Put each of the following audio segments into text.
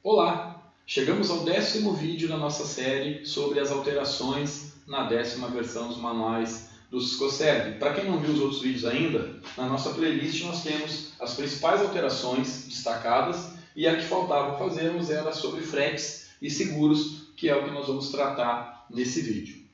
Olá! Chegamos ao 10º vídeo da nossa série sobre as alterações na 10ª versão dos manuais do Ciscoserv. Para quem não viu os outros vídeos ainda, na nossa playlist nós temos as principais alterações destacadas e a que faltava fazermos era sobre fretes e seguros, que é o que nós vamos tratar nesse vídeo.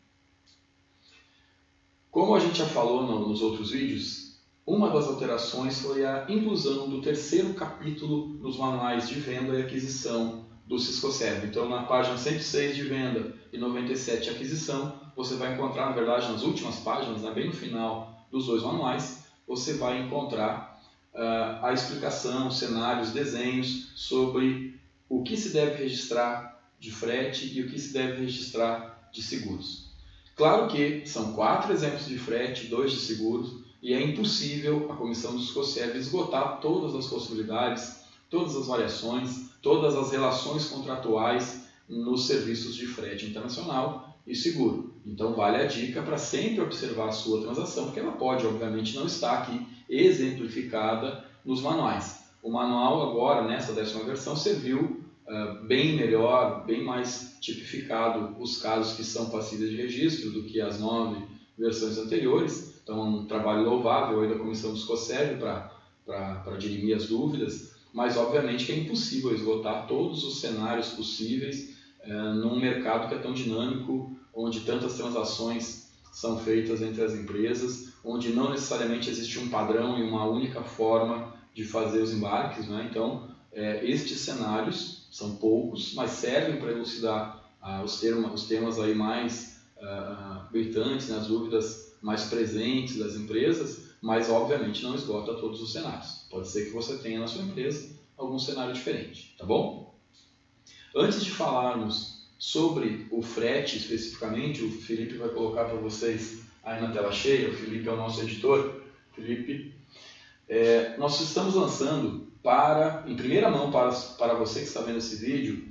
Como a gente já falou nos outros vídeos, uma das alterações foi a inclusão do 3º capítulo nos manuais de venda e aquisição do Ciscoserv. Então, na página 106 de venda e 97 de aquisição, você vai encontrar, na verdade, nas últimas páginas, bem no final dos dois manuais, você vai encontrar a explicação, cenários, desenhos sobre o que se deve registrar de frete e o que se deve registrar de seguros. Claro que são 4 exemplos de frete, 2 de seguros, e é impossível a comissão do Ciscoserv esgotar todas as possibilidades, todas as variações, todas as relações contratuais nos serviços de frete internacional e seguro. Então vale a dica para sempre observar a sua transação, porque ela pode, obviamente, não estar aqui exemplificada nos manuais. O manual agora, nessa 10ª versão, serviu bem melhor, bem mais tipificado os casos que são passíveis de registro do que as 9 versões anteriores. Então, é um trabalho louvável aí da comissão do Ciscoserv para dirimir as dúvidas, mas obviamente que é impossível esgotar todos os cenários possíveis num mercado que é tão dinâmico, onde tantas transações são feitas entre as empresas, onde não necessariamente existe um padrão e uma única forma de fazer os embarques, né? Então, estes cenários são poucos, mas servem para elucidar os temas aí mais gritantes, né? As dúvidas mais presentes das empresas, mas obviamente não esgota todos os cenários. Pode ser que você tenha na sua empresa algum cenário diferente, tá bom? Antes de falarmos sobre o frete especificamente, o Felipe vai colocar para vocês aí na tela cheia. O Felipe é o nosso editor. Felipe, nós estamos lançando em primeira mão para você que está vendo esse vídeo,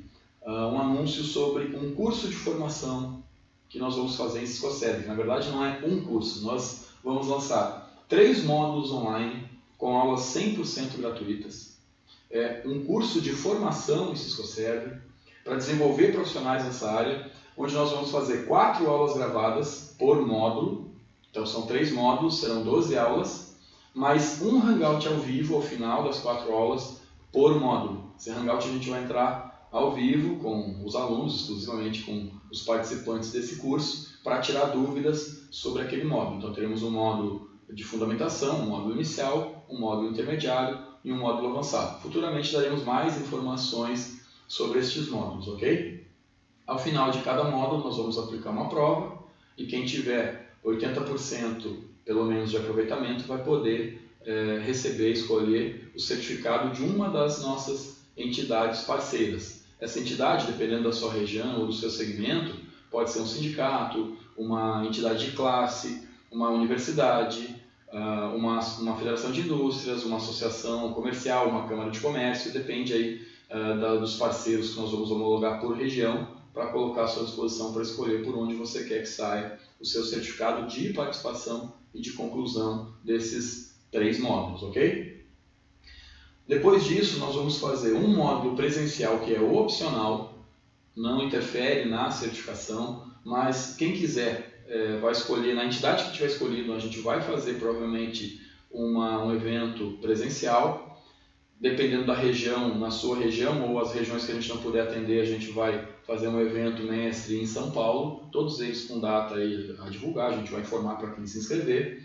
um anúncio sobre um curso de formação que nós vamos fazer em Ciscoserv. Na verdade não é um curso, nós vamos lançar 3 módulos online com aulas 100% gratuitas. Um curso de formação em Ciscoserv para desenvolver profissionais nessa área, onde nós vamos fazer 4 aulas gravadas por módulo. Então são 3 módulos, serão 12 aulas, mais um hangout ao vivo ao final das 4 aulas por módulo. Esse hangout a gente vai entrar ao vivo com os alunos, exclusivamente com os participantes desse curso, para tirar dúvidas sobre aquele módulo. Então teremos um módulo de fundamentação, um módulo inicial, um módulo intermediário e um módulo avançado. Futuramente daremos mais informações sobre estes módulos, ok? Ao final de cada módulo nós vamos aplicar uma prova e quem tiver 80% pelo menos de aproveitamento vai poder escolher o certificado de uma das nossas entidades parceiras. Essa entidade, dependendo da sua região ou do seu segmento, pode ser um sindicato, uma entidade de classe, uma universidade, uma federação de indústrias, uma associação comercial, uma câmara de comércio, depende aí dos parceiros que nós vamos homologar por região para colocar à sua disposição para escolher por onde você quer que saia o seu certificado de participação e de conclusão desses 3 módulos, ok? Depois disso, nós vamos fazer um módulo presencial que é opcional, não interfere na certificação, mas quem quiser vai escolher, na entidade que tiver escolhido, a gente vai fazer provavelmente um evento presencial, dependendo da região, na sua região ou as regiões que a gente não puder atender, a gente vai fazer um evento mestre em São Paulo, todos eles com data aí a divulgar, a gente vai informar para quem se inscrever.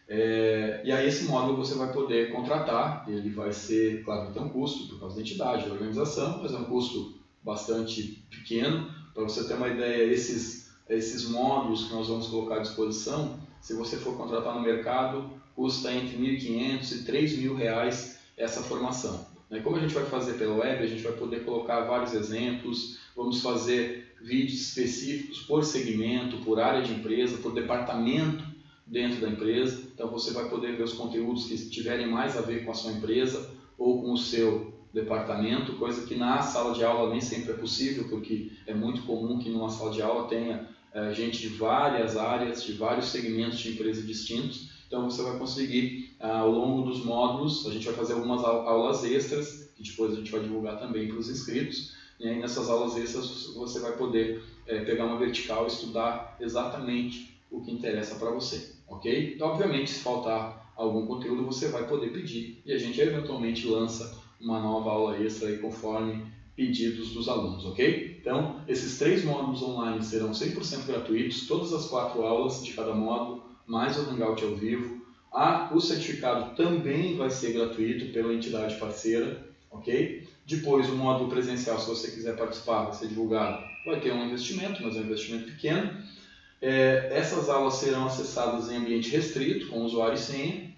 E aí esse módulo você vai poder contratar, ele vai ser, claro, vai ter um custo por causa da entidade, da organização, mas é um custo bastante pequeno. Para você ter uma ideia, esses módulos que nós vamos colocar à disposição, se você for contratar no mercado, custa entre R$ 1.500 e R$ 3.000 essa formação. Como a gente vai fazer pela web, a gente vai poder colocar vários exemplos, vamos fazer vídeos específicos por segmento, por área de empresa, por departamento dentro da empresa. Então você vai poder ver os conteúdos que tiverem mais a ver com a sua empresa ou com o seu departamento, coisa que na sala de aula nem sempre é possível, porque é muito comum que numa sala de aula tenha gente de várias áreas, de vários segmentos de empresa distintos. Então você vai conseguir, ao longo dos módulos, a gente vai fazer algumas aulas extras, que depois a gente vai divulgar também para os inscritos, E aí nessas aulas extras você vai poder pegar uma vertical e estudar exatamente o que interessa para você, ok? Então, obviamente, se faltar algum conteúdo, você vai poder pedir e a gente eventualmente lança uma nova aula extra aí conforme pedidos dos alunos, ok? Então, esses 3 módulos online serão 100% gratuitos, todas as 4 aulas de cada módulo, mais o Hangout ao vivo. O certificado também vai ser gratuito pela entidade parceira, ok? Depois, o módulo presencial, se você quiser participar, vai ser divulgado, vai ter um investimento, mas é um investimento pequeno. Essas aulas serão acessadas em ambiente restrito, com usuário e senha.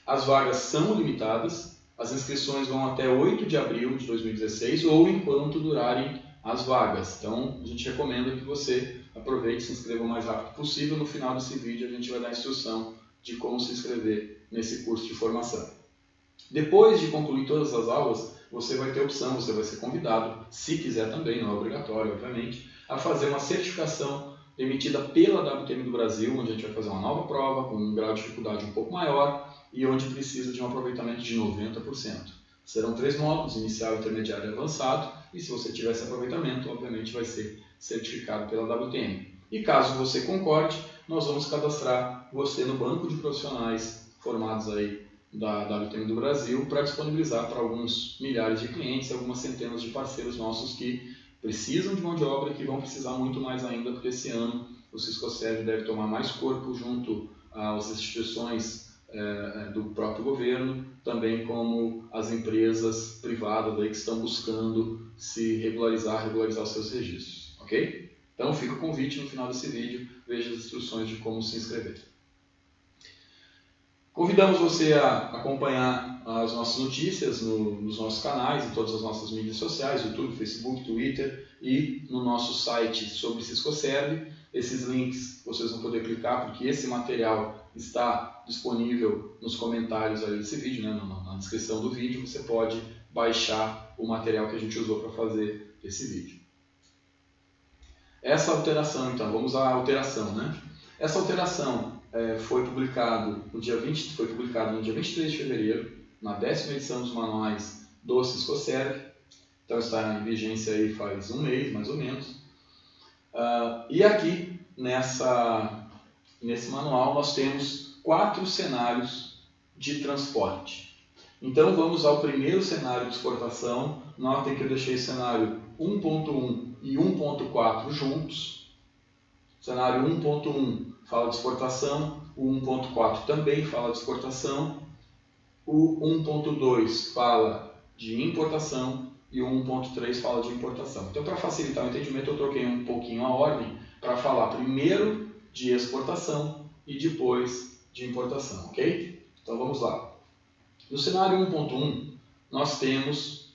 As vagas são limitadas. As inscrições vão até 8 de abril de 2016 ou enquanto durarem as vagas. Então, a gente recomenda que você aproveite e se inscreva o mais rápido possível. No final desse vídeo, a gente vai dar a instrução de como se inscrever nesse curso de formação. Depois de concluir todas as aulas, você vai ter opção, você vai ser convidado, se quiser também, não é obrigatório, obviamente, a fazer uma certificação emitida pela WTM do Brasil, onde a gente vai fazer uma nova prova com um grau de dificuldade um pouco maior e onde precisa de um aproveitamento de 90%. Serão 3 módulos, inicial, intermediário e avançado, e se você tiver esse aproveitamento, obviamente vai ser certificado pela WTM. E caso você concorde, nós vamos cadastrar você no banco de profissionais formados aí da WTM do Brasil para disponibilizar para alguns milhares de clientes, algumas centenas de parceiros nossos que precisam de mão de obra e que vão precisar muito mais ainda, porque esse ano o Ciscoserv deve tomar mais corpo junto às instituições do próprio governo, também como as empresas privadas aí que estão buscando se regularizar os seus registros, ok? Então fica o convite no final desse vídeo, veja as instruções de como se inscrever. Convidamos você a acompanhar as nossas notícias nos nossos canais, em todas as nossas mídias sociais, YouTube, Facebook, Twitter e no nosso site sobre Ciscoserv. Esses links vocês vão poder clicar porque esse material está disponível nos comentários ali desse vídeo, né? Na descrição do vídeo você pode baixar o material que a gente usou para fazer esse vídeo. Essa alteração, então, vamos à alteração, né? Essa alteração foi publicado no dia 23 de fevereiro, na 10ª edição dos manuais do Ciscoserv. Então está em vigência aí faz um mês, mais ou menos. E aqui, nesse manual, nós temos 4 cenários de transporte. Então vamos ao primeiro cenário de exportação. Notem que eu deixei o cenário 1.1 e 1.4 juntos. Cenário 1.1 fala de exportação, o 1.4 também fala de exportação, o 1.2 fala de importação e o 1.3 fala de importação. Então, para facilitar o entendimento, eu troquei um pouquinho a ordem para falar primeiro de exportação e depois de importação, ok? Então, vamos lá. No cenário 1.1, nós temos,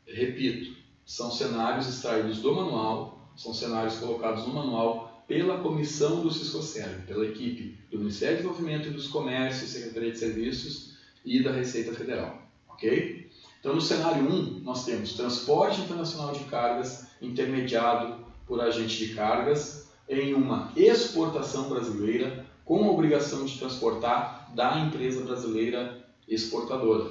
repito, são cenários extraídos do manual, são cenários colocados no manual pela comissão do Ciscoserv, pela equipe do Ministério do Desenvolvimento e dos Comércios, Secretaria de Serviços e da Receita Federal, ok? Então, no cenário 1, nós temos transporte internacional de cargas intermediado por agente de cargas em uma exportação brasileira com a obrigação de transportar da empresa brasileira exportadora.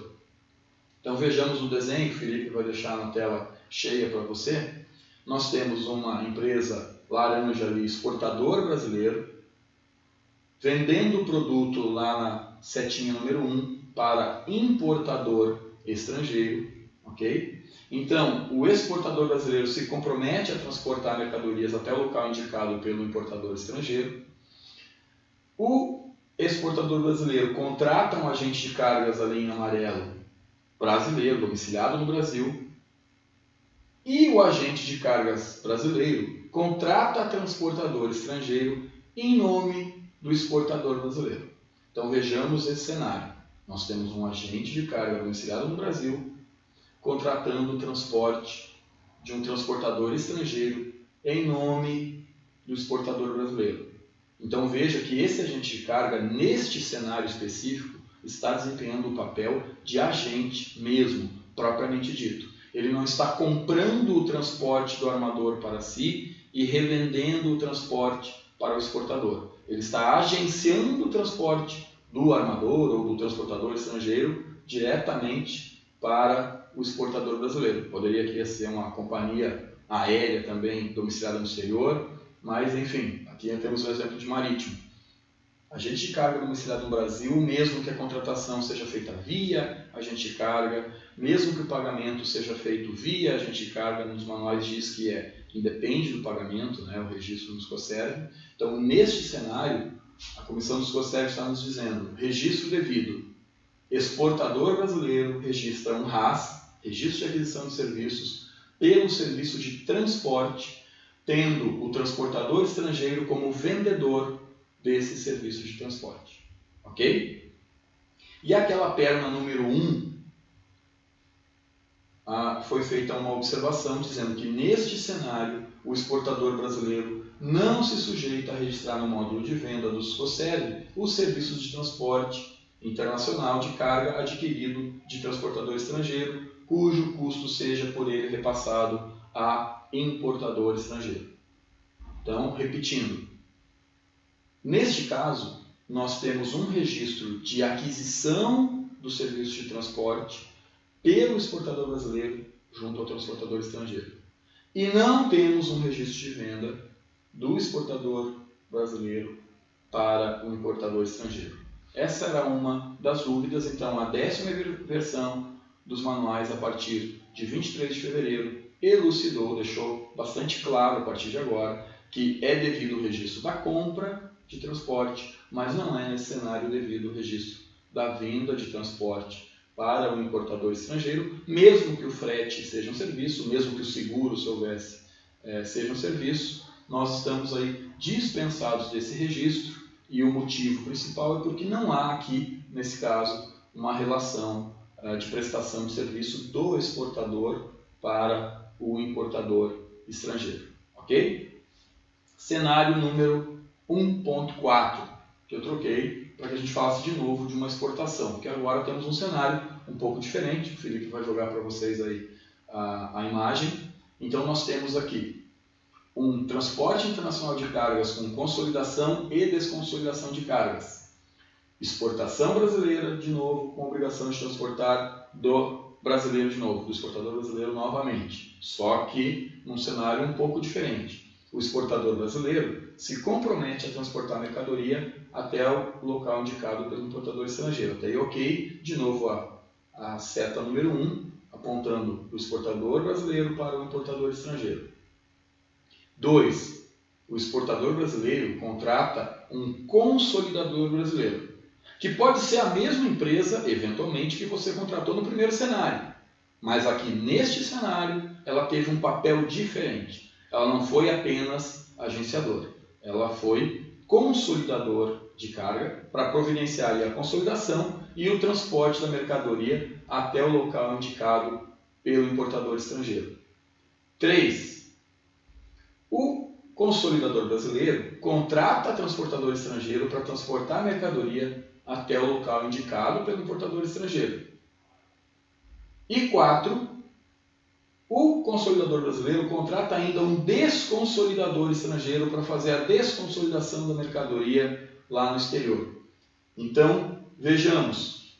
Então, vejamos no desenho que o Felipe vai deixar na tela cheia para você. Nós temos uma empresa laranja ali, exportador brasileiro, vendendo o produto lá na setinha número 1 para importador estrangeiro, ok? Então, o exportador brasileiro se compromete a transportar mercadorias até o local indicado pelo importador estrangeiro. O exportador brasileiro contrata um agente de cargas ali em amarelo brasileiro, domiciliado no Brasil, e o agente de cargas brasileiro contrata transportador estrangeiro em nome do exportador brasileiro. Então vejamos esse cenário. Nós temos um agente de carga domiciliado no Brasil contratando o transporte de um transportador estrangeiro em nome do exportador brasileiro. Então veja que esse agente de carga, neste cenário específico, está desempenhando o papel de agente mesmo, propriamente dito. Ele não está comprando o transporte do armador para si e revendendo o transporte para o exportador. Ele está agenciando o transporte do armador ou do transportador estrangeiro diretamente para o exportador brasileiro. Poderia aqui ser uma companhia aérea também domiciliada no exterior, mas enfim, aqui temos o exemplo de marítimo. Agente de carga domiciliado no Brasil, mesmo que a contratação seja feita via agente de carga, mesmo que o pagamento seja feito via agente de carga, nos manuais diz que independe do pagamento, né, o registro no SCOSERV. Então, neste cenário, a Comissão do SCOSERV está nos dizendo: registro devido, exportador brasileiro registra um RAS, registro de aquisição de serviços, pelo serviço de transporte, tendo o transportador estrangeiro como vendedor desse serviço de transporte. Ok? E aquela perna número 1, foi feita uma observação dizendo que neste cenário o exportador brasileiro não se sujeita a registrar no módulo de venda do SCOSERV os serviços de transporte internacional de carga adquirido de transportador estrangeiro, cujo custo seja por ele repassado a importador estrangeiro. Então, repetindo, neste caso, nós temos um registro de aquisição do serviço de transporte pelo exportador brasileiro junto ao transportador estrangeiro. E não temos um registro de venda do exportador brasileiro para o importador estrangeiro. Essa era uma das dúvidas, então a 10ª versão dos manuais a partir de 23 de fevereiro elucidou, deixou bastante claro a partir de agora que é devido o registro da compra de transporte, mas não é nesse cenário devido o registro da venda de transporte para o importador estrangeiro, mesmo que o frete seja um serviço, mesmo que o seguro, se houvesse, seja um serviço, nós estamos aí dispensados desse registro, e o motivo principal é porque não há aqui, nesse caso, uma relação de prestação de serviço do exportador para o importador estrangeiro. Ok? Cenário número 1.4, que eu troquei para que a gente falasse de novo de uma exportação, porque agora temos um cenário um pouco diferente. O Felipe vai jogar para vocês aí a imagem. Então nós temos aqui um transporte internacional de cargas com consolidação e desconsolidação de cargas. Exportação brasileira, de novo, com obrigação de transportar do brasileiro de novo, do exportador brasileiro novamente. Só que num cenário um pouco diferente. O exportador brasileiro se compromete a transportar a mercadoria até o local indicado pelo importador estrangeiro. Até aí, ok, de novo a seta número 1, apontando o exportador brasileiro para o importador estrangeiro. 2. O exportador brasileiro contrata um consolidador brasileiro, que pode ser a mesma empresa, eventualmente, que você contratou no primeiro cenário. Mas aqui, neste cenário, ela teve um papel diferente. Ela não foi apenas agenciador, ela foi consolidador de carga para providenciar ali a consolidação e o transporte da mercadoria até o local indicado pelo importador estrangeiro. 3. O consolidador brasileiro contrata transportador estrangeiro para transportar a mercadoria até o local indicado pelo importador estrangeiro. E 4. O consolidador brasileiro contrata ainda um desconsolidador estrangeiro para fazer a desconsolidação da mercadoria lá no exterior. Então, vejamos.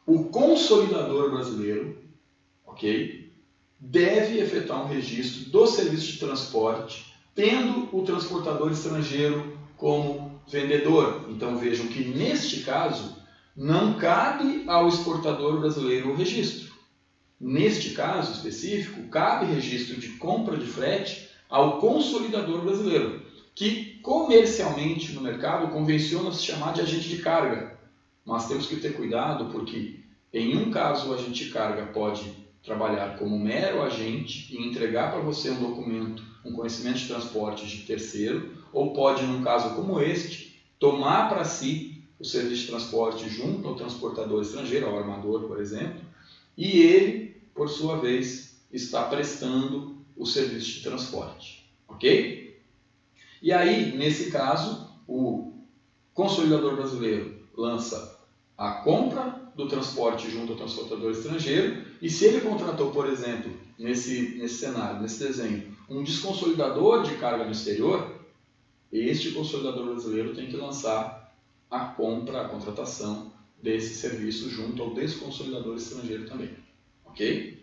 O consolidador brasileiro, ok, deve efetuar um registro do serviço de transporte, tendo o transportador estrangeiro como vendedor. Então vejam que neste caso não cabe ao exportador brasileiro o registro. Neste caso específico, cabe registro de compra de frete ao consolidador brasileiro, que comercialmente no mercado convenciona se chamar de agente de carga. Mas temos que ter cuidado porque em um caso o agente de carga pode trabalhar como mero agente e entregar para você um documento, um conhecimento de transporte de terceiro, ou pode, num caso como este, tomar para si o serviço de transporte junto ao transportador estrangeiro, ao armador, por exemplo, e ele, por sua vez, está prestando o serviço de transporte. Ok? E aí, nesse caso, o consolidador brasileiro lança a compra do transporte junto ao transportador estrangeiro, e se ele contratou, por exemplo, nesse cenário, nesse desenho, um desconsolidador de carga no exterior, este consolidador brasileiro tem que lançar a compra, a contratação desse serviço junto ao desconsolidador estrangeiro também. ok?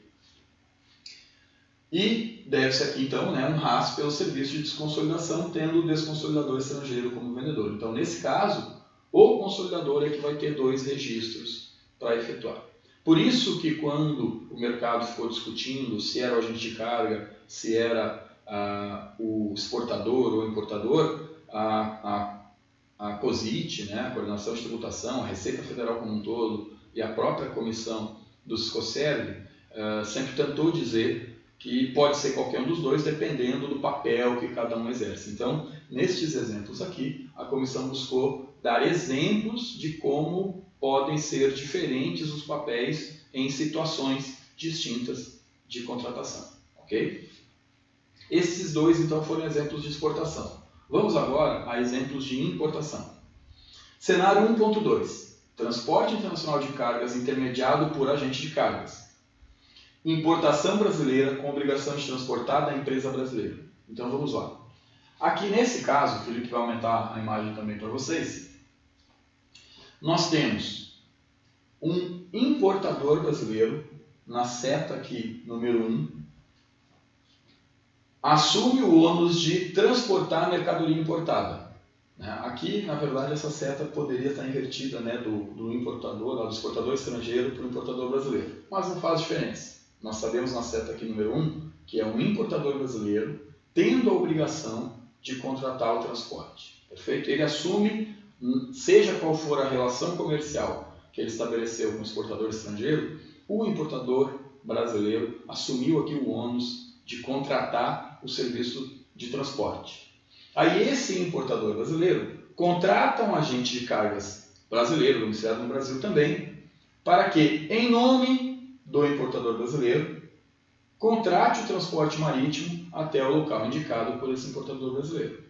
E deve-se aqui, então, um RAS pelo serviço de desconsolidação, tendo o desconsolidador estrangeiro como vendedor. Então, nesse caso, o consolidador é que vai ter 2 registros para efetuar. Por isso que quando o mercado ficou discutindo se era o agente de carga, se era o exportador ou importador, a COSIT, a Coordenação de Tributação, a Receita Federal como um todo e a própria comissão do Siscoserv sempre tentou dizer que pode ser qualquer um dos dois, dependendo do papel que cada um exerce. Então, nestes exemplos aqui, a comissão buscou dar exemplos de como podem ser diferentes os papéis em situações distintas de contratação. Ok? Esses 2, então, foram exemplos de exportação. Vamos agora a exemplos de importação. Cenário 1.2. Transporte internacional de cargas intermediado por agente de cargas. Importação brasileira com obrigação de transportar da empresa brasileira. Então vamos lá. Aqui nesse caso, o Felipe vai aumentar a imagem também para vocês. Nós temos um importador brasileiro, na seta aqui, número 1, assume o ônus de transportar a mercadoria importada. Aqui, na verdade, essa seta poderia estar invertida do importador, do exportador estrangeiro para o importador brasileiro, mas não faz diferença. Nós sabemos na seta aqui número 1 que é um importador brasileiro tendo a obrigação de contratar o transporte. Perfeito? Ele assume, seja qual for a relação comercial que ele estabeleceu com o exportador estrangeiro, o importador brasileiro assumiu aqui o ônus de contratar o serviço de transporte. Aí esse importador brasileiro contrata um agente de cargas brasileiro, domiciliado no Brasil também, para que, em nome do importador brasileiro, contrate o transporte marítimo até o local indicado por esse importador brasileiro.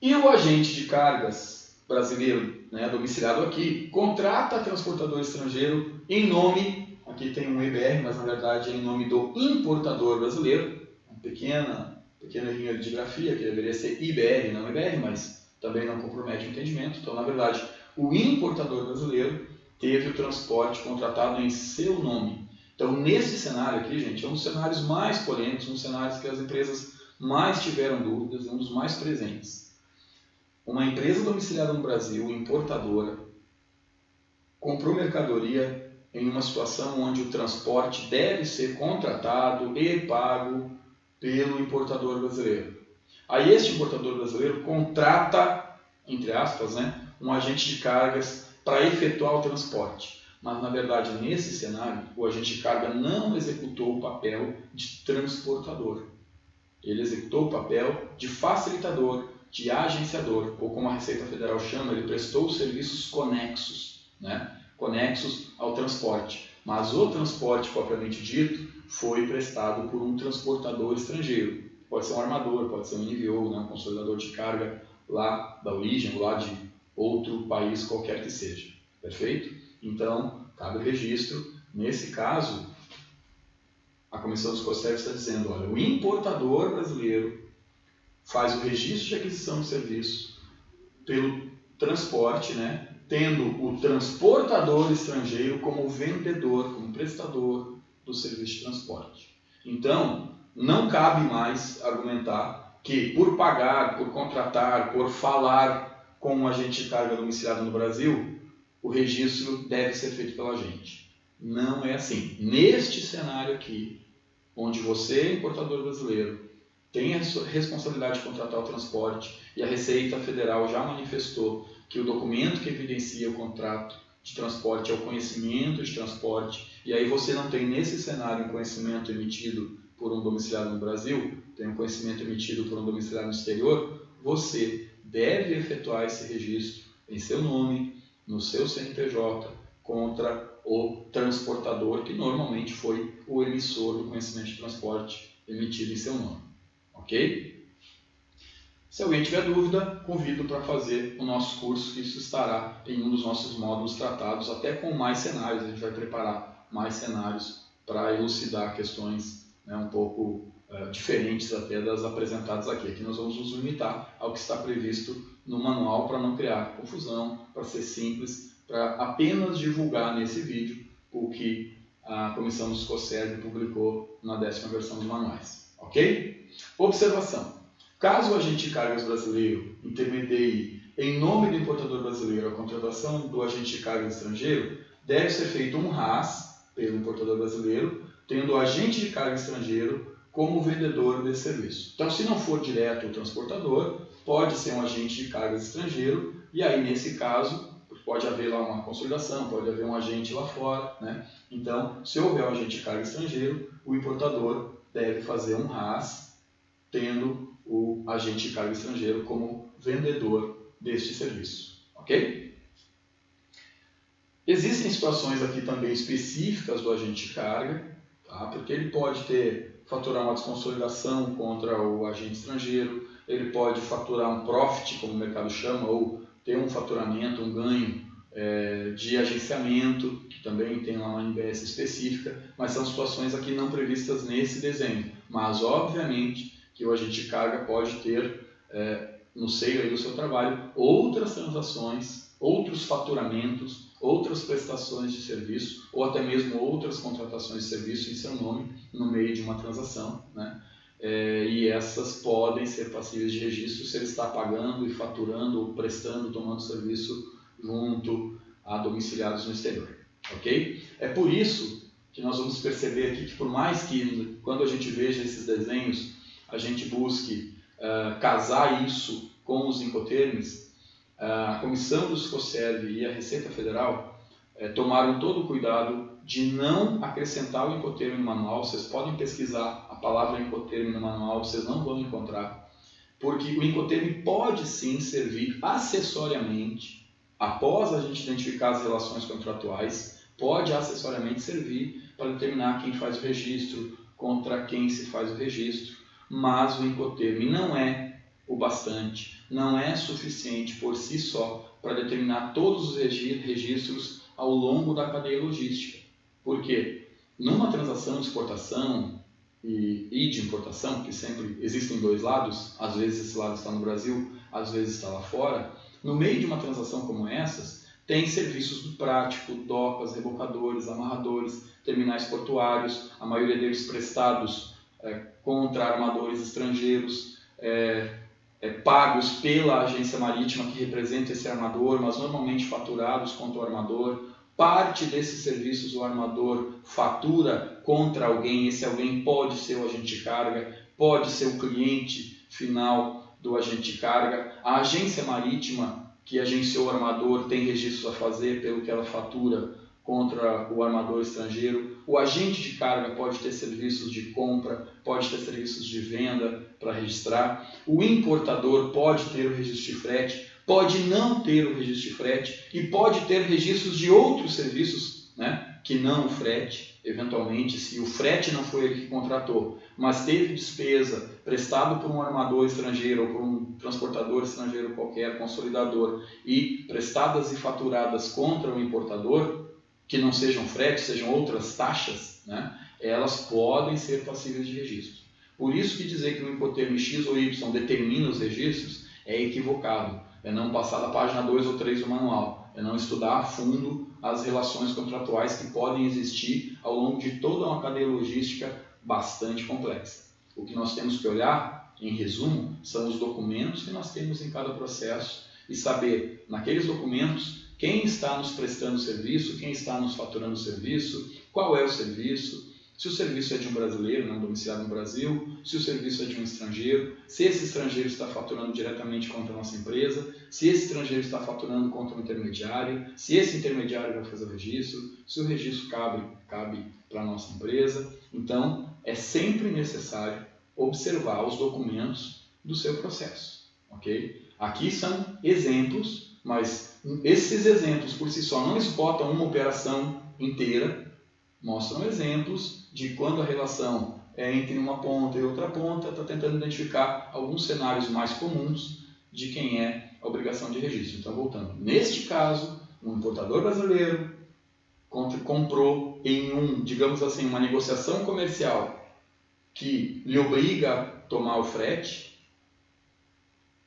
E o agente de cargas brasileiro, domiciliado aqui, contrata transportador estrangeiro em nome, aqui tem um IBR, mas na verdade é em nome do importador brasileiro, uma pequena linha de grafia, que deveria ser IBR, não IBR, mas também não compromete o entendimento. Então, na verdade, o importador brasileiro teve o transporte contratado em seu nome. Então, nesse cenário aqui, gente, é um dos cenários mais polêmicos, um dos cenários que as empresas mais tiveram dúvidas, é um dos mais presentes. Uma empresa domiciliada no Brasil, importadora, comprou mercadoria em uma situação onde o transporte deve ser contratado e pago pelo importador brasileiro. Aí este importador brasileiro contrata, entre aspas, um agente de cargas para efetuar o transporte. Mas, na verdade, nesse cenário, o agente de carga não executou o papel de transportador. Ele executou o papel de facilitador, de agenciador, ou como a Receita Federal chama, ele prestou os serviços conexos, conexos ao transporte. Mas o transporte, propriamente dito, foi prestado por um transportador estrangeiro. Pode ser um armador, pode ser um NVO, um consolidador de carga lá da origem, lá de outro país qualquer que seja. Perfeito? Então, cabe o registro. Nesse caso, a Comissão dos Siscoserv está dizendo, olha, o importador brasileiro faz o registro de aquisição de serviço pelo transporte, tendo o transportador estrangeiro como vendedor, como prestador do serviço de transporte. Então, não cabe mais argumentar que por pagar, por contratar, por falar com um agente de carga domiciliado no Brasil, o registro deve ser feito pela gente. Não é assim. Neste cenário aqui, onde você, importador brasileiro, tem a responsabilidade de contratar o transporte e a Receita Federal já manifestou que o documento que evidencia o contrato de transporte é o conhecimento de transporte, e aí você não tem nesse cenário um conhecimento emitido por um domiciliado no Brasil, tem um conhecimento emitido por um domiciliado no exterior, você deve efetuar esse registro em seu nome, no seu CNPJ, contra o transportador, que normalmente foi o emissor do conhecimento de transporte emitido em seu nome. Ok? Se alguém tiver dúvida, convido para fazer o nosso curso, que isso estará em um dos nossos módulos tratados, até com mais cenários. A gente vai preparar mais cenários para elucidar questões um pouco diferentes até das apresentadas aqui. Aqui nós vamos nos limitar ao que está previsto no manual para não criar confusão, para ser simples, para apenas divulgar nesse vídeo o que a Comissão do Siscoserv publicou na 10ª versão dos manuais. Ok? Observação. Caso o agente de cargas brasileiro intermedie em nome do importador brasileiro a contratação do agente de cargas estrangeiro, deve ser feito um RAS pelo importador brasileiro, tendo o agente de carga estrangeiro como vendedor desse serviço. Então, se não for direto o transportador, pode ser um agente de cargas estrangeiro, e aí, nesse caso, pode haver lá uma consolidação, pode haver um agente lá fora, né? Então, se houver um agente de carga estrangeiro, o importador deve fazer um RAS, tendo o agente de carga estrangeiro como vendedor deste serviço. Ok? Existem situações aqui também específicas do agente de carga, tá? Porque ele pode faturar uma desconsolidação contra o agente estrangeiro, ele pode faturar um profit, como o mercado chama, ou ter um faturamento, um ganho de agenciamento, que também tem lá uma NBS específica, mas são situações aqui não previstas nesse desenho. Mas, obviamente, que o agente de carga pode ter, no seio aí do seu trabalho, outras transações, outros faturamentos, outras prestações de serviço, ou até mesmo outras contratações de serviço em seu nome, no meio de uma transação, né? E essas podem ser passíveis de registro se ele está pagando e faturando, ou prestando, tomando serviço junto a domiciliados no exterior. Ok? É por isso que nós vamos perceber aqui que, por mais que quando a gente veja esses desenhos, a gente busque casar isso com os incoterms, a Comissão do Siscoserv e a Receita Federal tomaram todo o cuidado de não acrescentar o incoterm no manual. Vocês podem pesquisar a palavra incoterm no manual, vocês não vão encontrar, porque o incoterm pode sim servir acessoriamente, após a gente identificar as relações contratuais, pode acessoriamente servir para determinar quem faz o registro, contra quem se faz o registro, mas o incoterm não é o bastante, não é suficiente por si só para determinar todos os registros ao longo da cadeia logística. Por quê? Numa transação de exportação e de importação, que sempre existem dois lados, às vezes esse lado está no Brasil, às vezes está lá fora, no meio de uma transação como essas, tem serviços do prático, docas, rebocadores, amarradores, terminais portuários, a maioria deles prestados contra armadores estrangeiros, pagos pela agência marítima que representa esse armador, mas normalmente faturados contra o armador. Parte desses serviços o armador fatura contra alguém, esse alguém pode ser o agente de carga, pode ser o cliente final do agente de carga. A agência marítima que agenciou o armador tem registros a fazer pelo que ela fatura contra o armador estrangeiro. O agente de carga pode ter serviços de compra, pode ter serviços de venda para registrar. O importador pode ter o registro de frete, pode não ter o registro de frete e pode ter registros de outros serviços, né, que não o frete, eventualmente, se o frete não foi ele que contratou, mas teve despesa prestado por um armador estrangeiro ou por um transportador estrangeiro qualquer, consolidador, e prestadas e faturadas contra o importador, que não sejam frete, sejam outras taxas, né, elas podem ser passíveis de registro. Por isso que dizer que o incoterm X ou Y determina os registros é equivocado. É não passar da página 2 ou 3 do manual, é não estudar a fundo as relações contratuais que podem existir ao longo de toda uma cadeia logística bastante complexa. O que nós temos que olhar, em resumo, são os documentos que nós temos em cada processo e saber, naqueles documentos, quem está nos prestando serviço, quem está nos faturando serviço, qual é o serviço, se o serviço é de um brasileiro, não domiciliado no Brasil, se o serviço é de um estrangeiro, se esse estrangeiro está faturando diretamente contra a nossa empresa, se esse estrangeiro está faturando contra um intermediário, se esse intermediário vai fazer o registro, se o registro cabe para a nossa empresa. Então, é sempre necessário observar os documentos do seu processo. Okay? Aqui são exemplos, mas esses exemplos por si só não esgotam uma operação inteira, mostram exemplos de quando a relação é entre uma ponta e outra ponta, está tentando identificar alguns cenários mais comuns de quem é a obrigação de registro. Então, voltando, neste caso, um importador brasileiro comprou em digamos assim, uma negociação comercial que lhe obriga a tomar o frete.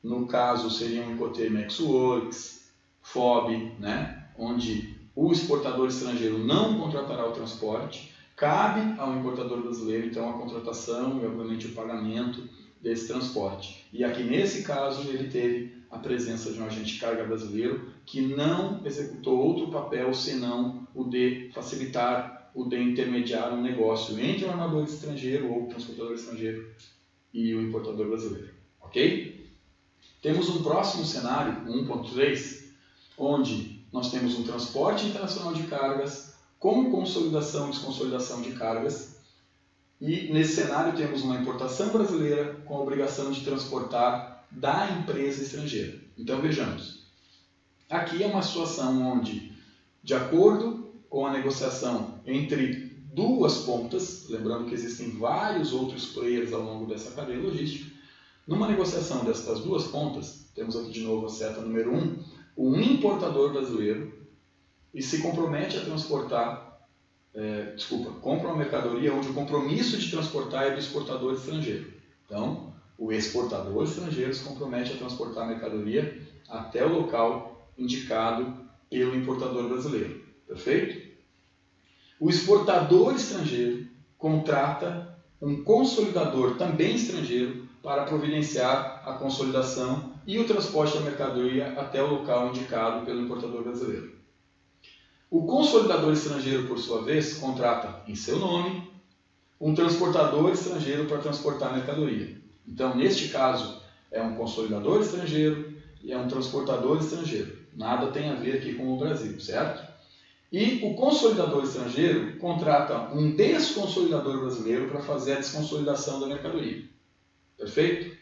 No caso, seria um incoterm ex-works, FOB, né? Onde o exportador estrangeiro não contratará o transporte, cabe ao importador brasileiro, então, a contratação e, obviamente, o pagamento desse transporte. E aqui, nesse caso, ele teve a presença de um agente de carga brasileiro que não executou outro papel senão o de facilitar, o de intermediar um negócio entre o armador estrangeiro ou o transportador estrangeiro e o importador brasileiro. Ok? Temos um próximo cenário, 1.3, onde nós temos um transporte internacional de cargas com consolidação e desconsolidação de cargas. E nesse cenário temos uma importação brasileira com a obrigação de transportar da empresa estrangeira. Então vejamos, aqui é uma situação onde, de acordo com a negociação entre duas pontas, lembrando que existem vários outros players ao longo dessa cadeia logística, numa negociação dessas duas pontas, temos aqui de novo a seta número 1, um importador brasileiro e se compromete a transportar, compra uma mercadoria onde o compromisso de transportar é do exportador estrangeiro. Então, o exportador estrangeiro se compromete a transportar a mercadoria até o local indicado pelo importador brasileiro. Perfeito? O exportador estrangeiro contrata um consolidador também estrangeiro para providenciar a consolidação e o transporte da mercadoria até o local indicado pelo importador brasileiro. O consolidador estrangeiro, por sua vez, contrata em seu nome um transportador estrangeiro para transportar a mercadoria. Então, neste caso, é um consolidador estrangeiro e é um transportador estrangeiro. Nada tem a ver aqui com o Brasil, certo? E o consolidador estrangeiro contrata um desconsolidador brasileiro para fazer a desconsolidação da mercadoria. Perfeito?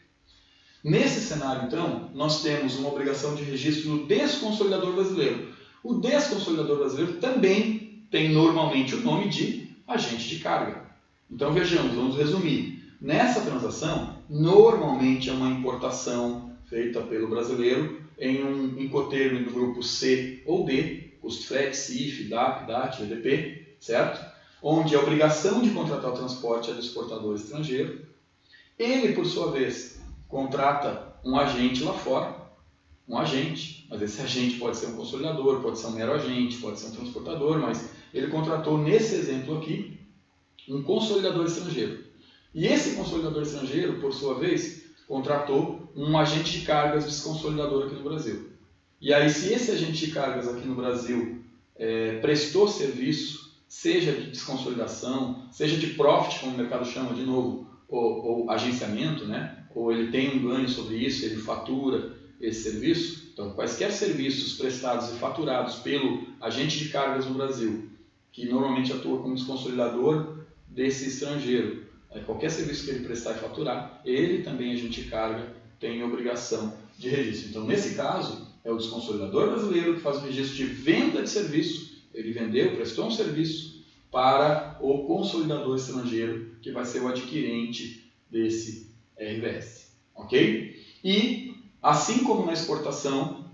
Nesse cenário, então, nós temos uma obrigação de registro do desconsolidador brasileiro. O desconsolidador brasileiro também tem normalmente o nome de agente de carga. Então vejamos, vamos resumir. Nessa transação, normalmente é uma importação feita pelo brasileiro em um incoterm do grupo C ou D, custo frete, CIF, DAP, DAT, EDP, certo? Onde a obrigação de contratar o transporte é do exportador estrangeiro. Ele, por sua vez, contrata um agente lá fora, um agente, mas esse agente pode ser um consolidador, pode ser um mero agente, pode ser um transportador, mas ele contratou, nesse exemplo aqui, um consolidador estrangeiro. E esse consolidador estrangeiro, por sua vez, contratou um agente de cargas desconsolidador aqui no Brasil. E aí, se esse agente de cargas aqui no Brasil prestou serviço, seja de desconsolidação, seja de profit, como o mercado chama de novo, ou agenciamento, né? Ou ele tem um ganho sobre isso, ele fatura esse serviço. Então, quaisquer serviços prestados e faturados pelo agente de cargas no Brasil, que normalmente atua como desconsolidador desse estrangeiro, qualquer serviço que ele prestar e faturar, ele também, agente de carga, tem obrigação de registro. Então, nesse caso, é o desconsolidador brasileiro que faz o registro de venda de serviço. Ele vendeu, prestou um serviço para o consolidador estrangeiro, que vai ser o adquirente desse RBS. Ok? E, assim como na exportação,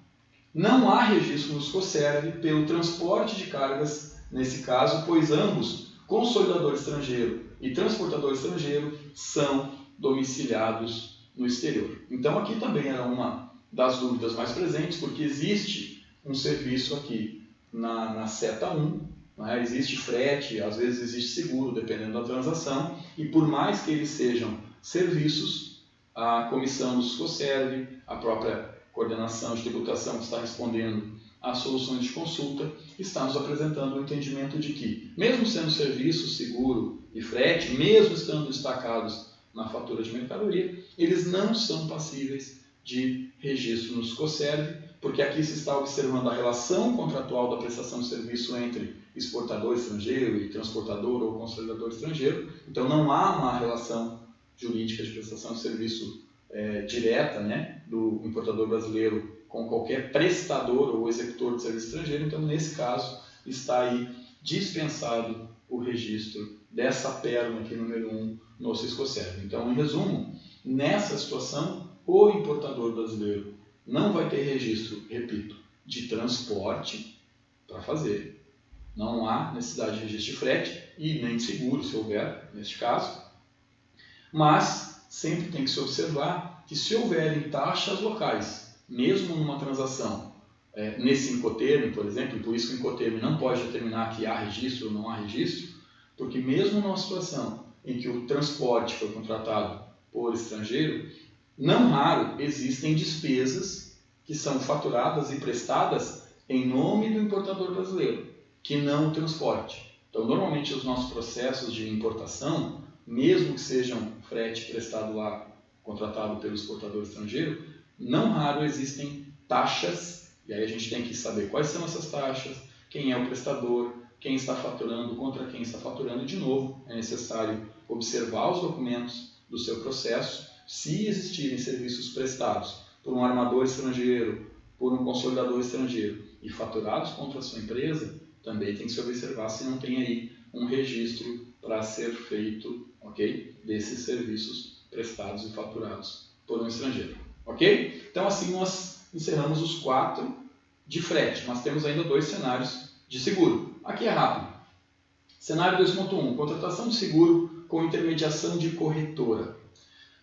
não há registro no SCOSERV pelo transporte de cargas, nesse caso, pois ambos, consolidador estrangeiro e transportador estrangeiro, são domiciliados no exterior. Então, aqui também era uma das dúvidas mais presentes, porque existe um serviço aqui na seta 1, né? Existe frete, às vezes existe seguro, dependendo da transação, e por mais que eles sejam serviços, a comissão do SCOSERV, a própria coordenação de tributação que está respondendo às soluções de consulta, está nos apresentando o entendimento de que, mesmo sendo serviço, seguro e frete, mesmo estando destacados na fatura de mercadoria, eles não são passíveis de registro no SCOSERV, porque aqui se está observando a relação contratual da prestação de serviço entre exportador estrangeiro e transportador ou consolidador estrangeiro. Então não há uma relação jurídica de prestação de serviço direta, né, do importador brasileiro com qualquer prestador ou executor de serviço estrangeiro. Então, nesse caso, está aí dispensado o registro dessa pérola aqui, número 1, no SCOSERV. Então, em resumo, nessa situação, o importador brasileiro não vai ter registro, repito, de transporte para fazer. Não há necessidade de registro de frete e nem de seguro, se houver, neste caso. Mas sempre tem que se observar que, se houverem taxas locais, mesmo numa transação nesse Incoterm, por exemplo, e por isso que o Incoterm não pode determinar que há registro ou não há registro, porque mesmo numa situação em que o transporte foi contratado por estrangeiro, não raro existem despesas que são faturadas e prestadas em nome do importador brasileiro, que não o transporte. Então, normalmente, os nossos processos de importação, mesmo que sejam frete prestado lá, contratado pelo exportador estrangeiro, não raro existem taxas, e aí a gente tem que saber quais são essas taxas, quem é o prestador, quem está faturando, contra quem está faturando. De novo, é necessário observar os documentos do seu processo. Se existirem serviços prestados por um armador estrangeiro, por um consolidador estrangeiro e faturados contra a sua empresa, também tem que se observar se não tem aí um registro para ser feito, ok? Desses serviços prestados e faturados por um estrangeiro, ok? Então assim nós encerramos os 4 de frete, mas temos ainda 2 cenários de seguro. Aqui é rápido. Cenário 2.1, contratação de seguro com intermediação de corretora.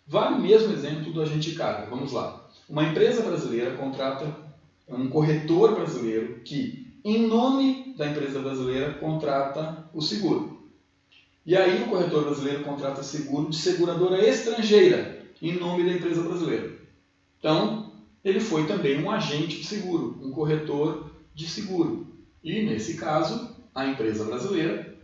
Vale o mesmo exemplo do agente de carga. Vamos lá. Uma empresa brasileira contrata um corretor brasileiro que, em nome da empresa brasileira, contrata o seguro. E aí o corretor brasileiro contrata seguro de seguradora estrangeira, em nome da empresa brasileira. Então, ele foi também um agente de seguro, um corretor de seguro. E, nesse caso, a empresa brasileira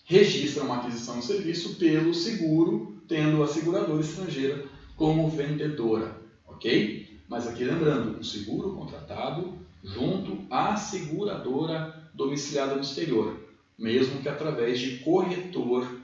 registra uma aquisição de serviço pelo seguro, tendo a seguradora estrangeira como vendedora, ok? Mas aqui lembrando, um seguro contratado junto à seguradora domiciliada no exterior, mesmo que através de corretor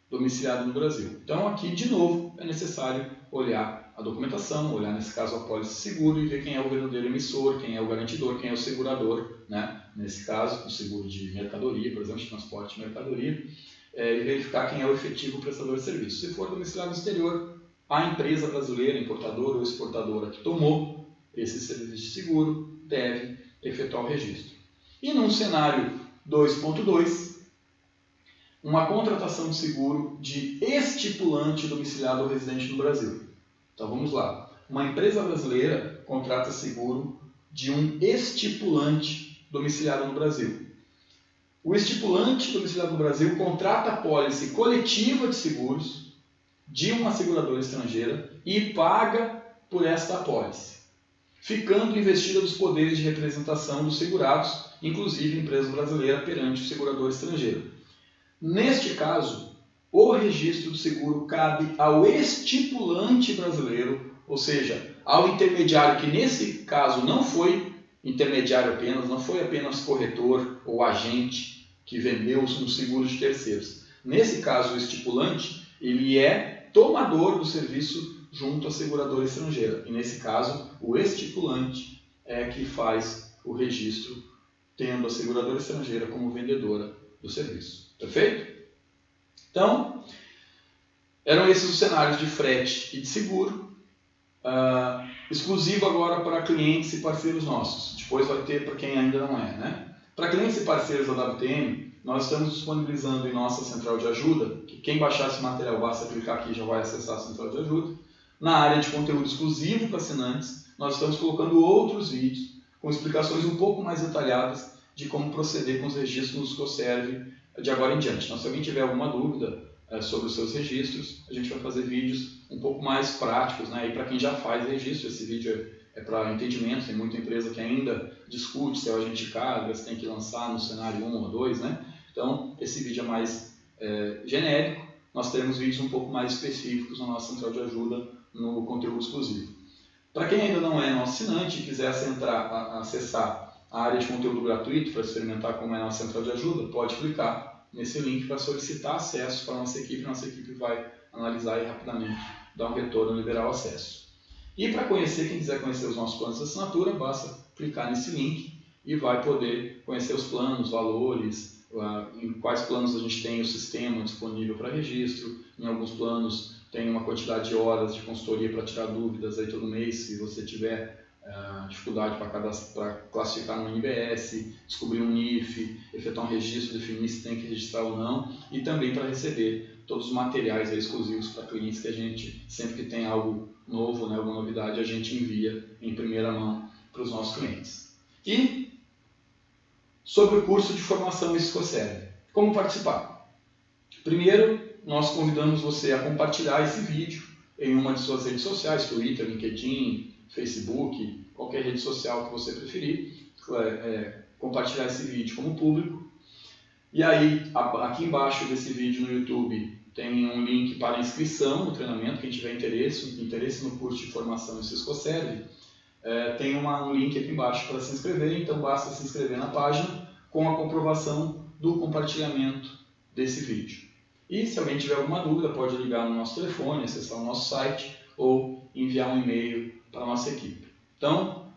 domiciliado no Brasil. Então aqui, de novo, é necessário olhar a documentação, olhar nesse caso a apólice de seguro e ver quem é o verdadeiro emissor, quem é o garantidor, quem é o segurador, né? Nesse caso, o seguro de mercadoria, por exemplo, de transporte de mercadoria, e verificar quem é o efetivo prestador de serviço. Se for domiciliado no exterior, a empresa brasileira, importadora ou exportadora que tomou esse serviço de seguro deve efetuar o registro. E num cenário 2.2, uma contratação de seguro de estipulante domiciliado ou residente no Brasil. Então vamos lá. Uma empresa brasileira contrata seguro de um estipulante domiciliado no Brasil. O estipulante domiciliado no Brasil contrata a pólice coletiva de seguros de uma seguradora estrangeira e paga por esta apólice, ficando investida dos poderes de representação dos segurados, inclusive a empresa brasileira perante o segurador estrangeiro. Neste caso, o registro do seguro cabe ao estipulante brasileiro, ou seja, ao intermediário, que nesse caso não foi intermediário apenas, não foi apenas corretor ou agente que vendeu os seguros de terceiros. Nesse caso, o estipulante, ele é tomador do serviço junto à seguradora estrangeira. E nesse caso, o estipulante é que faz o registro, tendo a seguradora estrangeira como vendedora do serviço. Perfeito? Então, eram esses os cenários de frete e de seguro, exclusivo agora para clientes e parceiros nossos. Depois vai ter para quem ainda não é, né? Para clientes e parceiros da WTM, nós estamos disponibilizando em nossa central de ajuda, que quem baixar esse material basta clicar aqui e já vai acessar a central de ajuda. Na área de conteúdo exclusivo para assinantes, nós estamos colocando outros vídeos com explicações um pouco mais detalhadas de como proceder com os registros no Siscoserv de agora em diante. Então, se alguém tiver alguma dúvida sobre os seus registros, a gente vai fazer vídeos um pouco mais práticos, né? E para quem já faz registro, esse vídeo é para entendimento. Tem muita empresa que ainda discute se é o agente de carga, se tem que lançar no cenário 1 ou 2, né? Então, esse vídeo é mais genérico. Nós teremos vídeos um pouco mais específicos na nossa central de ajuda no conteúdo exclusivo. Para quem ainda não é nosso assinante e quiser acessar a área de conteúdo gratuito para experimentar como é a nossa central de ajuda, pode clicar nesse link para solicitar acesso para a nossa equipe. Nossa equipe vai analisar e rapidamente dar um retorno e liberar o acesso. E para conhecer, quem quiser conhecer os nossos planos de assinatura, basta clicar nesse link e vai poder conhecer os planos, valores, em quais planos a gente tem o sistema disponível para registro. Em alguns planos tem uma quantidade de horas de consultoria para tirar dúvidas aí todo mês, se você tiver dificuldade para classificar no NBS, descobrir um NIF, efetuar um registro, definir se tem que registrar ou não, e também para receber todos os materiais aí exclusivos para clientes que a gente, sempre que tem algo novo, né, alguma novidade, a gente envia em primeira mão para os nossos clientes. E sobre o curso de formação Ciscoserve. Como participar? Primeiro, nós convidamos você a compartilhar esse vídeo em uma de suas redes sociais, Twitter, LinkedIn, Facebook, qualquer rede social que você preferir, compartilhar esse vídeo como público. E aí, aqui embaixo desse vídeo no YouTube, tem um link para inscrição no treinamento, quem tiver interesse no curso de formação em Ciscoserve, tem um link aqui embaixo para se inscrever, então basta se inscrever na página com a comprovação do compartilhamento desse vídeo. E se alguém tiver alguma dúvida, pode ligar no nosso telefone, acessar o nosso site ou enviar um e-mail para a nossa equipe. Então,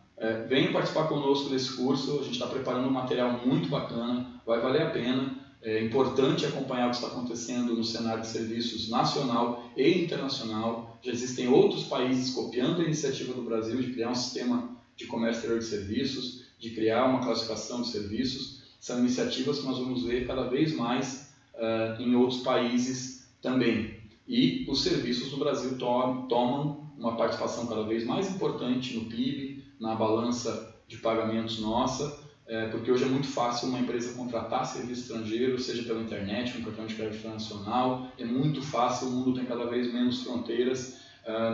venham participar conosco desse curso, a gente está preparando um material muito bacana, vai valer a pena. É importante acompanhar o que está acontecendo no cenário de serviços nacional e internacional. Já existem outros países copiando a iniciativa do Brasil de criar um sistema de comércio exterior de serviços, de criar uma classificação de serviços. São iniciativas que nós vamos ver cada vez mais em outros países também. E os serviços do Brasil tomam uma participação cada vez mais importante no PIB, na balança de pagamentos nossa, porque hoje é muito fácil uma empresa contratar serviço estrangeiro, seja pela internet, um cartão de crédito internacional, é muito fácil, o mundo tem cada vez menos fronteiras,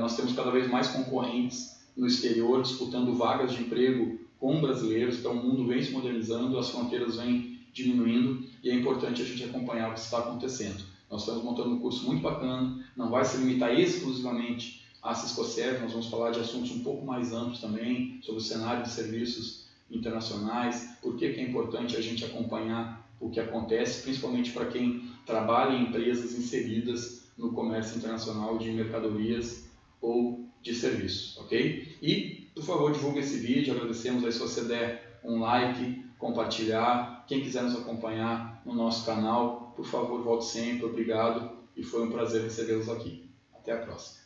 nós temos cada vez mais concorrentes no exterior disputando vagas de emprego com brasileiros, então o mundo vem se modernizando, as fronteiras vêm diminuindo e é importante a gente acompanhar o que está acontecendo. Nós estamos montando um curso muito bacana, não vai se limitar exclusivamente a Ciscoserve, nós vamos falar de assuntos um pouco mais amplos também, sobre o cenário de serviços internacionais, por que é importante a gente acompanhar o que acontece, principalmente para quem trabalha em empresas inseridas no comércio internacional de mercadorias ou de serviços, ok? E, por favor, divulgue esse vídeo, agradecemos aí se você der um like, compartilhar, quem quiser nos acompanhar no nosso canal, por favor, volte sempre, obrigado e foi um prazer recebê-los aqui. Até a próxima.